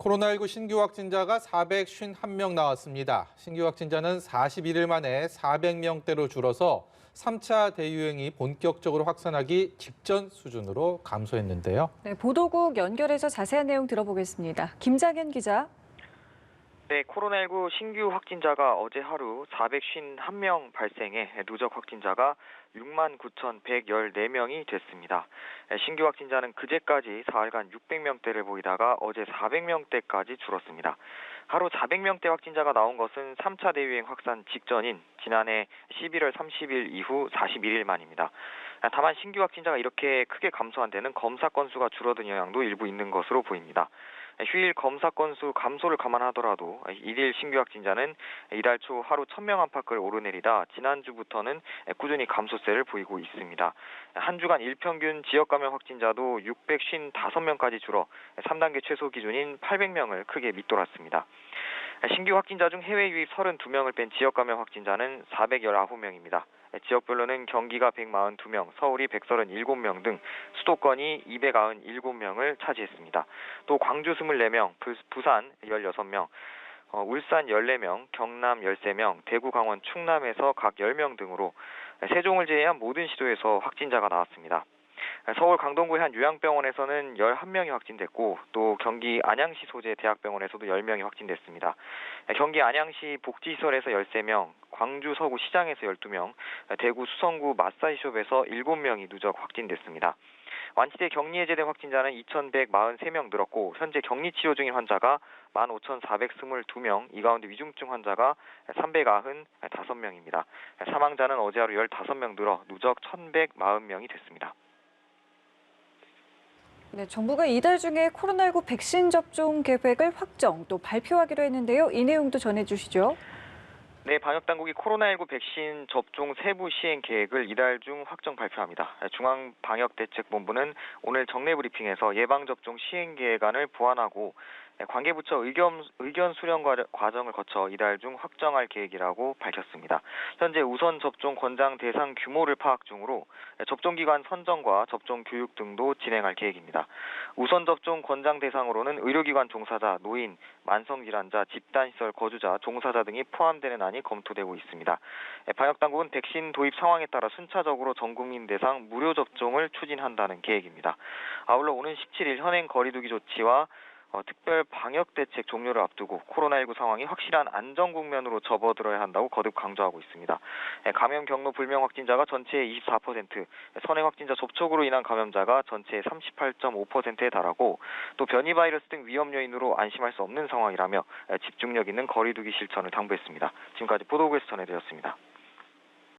코로나19 신규 확진자가 451명 나왔습니다. 신규 확진자는 41일 만에 400명대로 줄어서 3차 대유행이 본격적으로 확산하기 직전 수준으로 감소했는데요. 네, 보도국 연결해서 자세한 내용 들어보겠습니다. 김장현 기자. 네, 코로나19 신규 확진자가 어제 하루 451명 발생해 누적 확진자가 69,114명이 됐습니다. 신규 확진자는 그제까지 사흘간 600명대를 보이다가 어제 400명대까지 줄었습니다. 하루 400명대 확진자가 나온 것은 3차 대유행 확산 직전인 지난해 11월 30일 이후 41일 만입니다. 다만 신규 확진자가 이렇게 크게 감소한 데는 검사 건수가 줄어든 영향도 일부 있는 것으로 보입니다. 휴일 검사 건수 감소를 감안하더라도 일일 신규 확진자는 이달 초 하루 1,000명 안팎을 오르내리다 지난주부터는 꾸준히 감소세를 보이고 있습니다. 한 주간 일평균 지역 감염 확진자도 655명까지 줄어 3단계 최소 기준인 800명을 크게 밑돌았습니다. 신규 확진자 중 해외 유입 32명을 뺀 지역 감염 확진자는 419명입니다. 지역별로는 경기가 142명, 서울이 137명 등 수도권이 297명을 차지했습니다. 또 광주 24명, 부산 16명, 울산 14명, 경남 13명, 대구, 강원, 충남에서 각 10명 등으로 세종을 제외한 모든 시도에서 확진자가 나왔습니다. 서울 강동구의 한 요양병원에서는 11명이 확진됐고 또 경기 안양시 소재 대학병원에서도 10명이 확진됐습니다. 경기 안양시 복지시설에서 13명, 광주 서구 시장에서 12명, 대구 수성구 마사지숍에서 7명이 누적 확진됐습니다. 완치돼 격리 해제된 확진자는 2,143명 늘었고 현재 격리 치료 중인 환자가 15,422명, 이 가운데 위중증 환자가 395명입니다. 사망자는 어제 하루 15명 늘어 누적 1,140명이 됐습니다. 네, 정부가 이달 중에 코로나19 백신 접종 계획을 확정 또 발표하기로 했는데요. 이 내용도 전해주시죠. 네, 방역당국이 코로나19 백신 접종 세부 시행 계획을 이달 중 확정 발표합니다. 중앙방역대책본부는 오늘 정례 브리핑에서 예방접종 시행 계획안을 보완하고 관계부처 의견 수렴 과정을 거쳐 이달 중 확정할 계획이라고 밝혔습니다. 현재 우선 접종 권장 대상 규모를 파악 중으로 접종기관 선정과 접종 교육 등도 진행할 계획입니다. 우선 접종 권장 대상으로는 의료기관 종사자, 노인, 만성질환자, 집단시설 거주자, 종사자 등이 포함되는 안이 검토되고 있습니다. 방역당국은 백신 도입 상황에 따라 순차적으로 전 국민 대상 무료 접종을 추진한다는 계획입니다. 아울러 오는 17일 현행 거리두기 조치와 특별 방역대책 종료를 앞두고 코로나19 상황이 확실한 안정 국면으로 접어들어야 한다고 거듭 강조하고 있습니다. 감염 경로 불명 확진자가 전체의 24%, 선행 확진자 접촉으로 인한 감염자가 전체의 38.5%에 달하고 또 변이 바이러스 등 위험 요인으로 안심할 수 없는 상황이라며 집중력 있는 거리두기 실천을 당부했습니다. 지금까지 보도국에서 전해드렸습니다.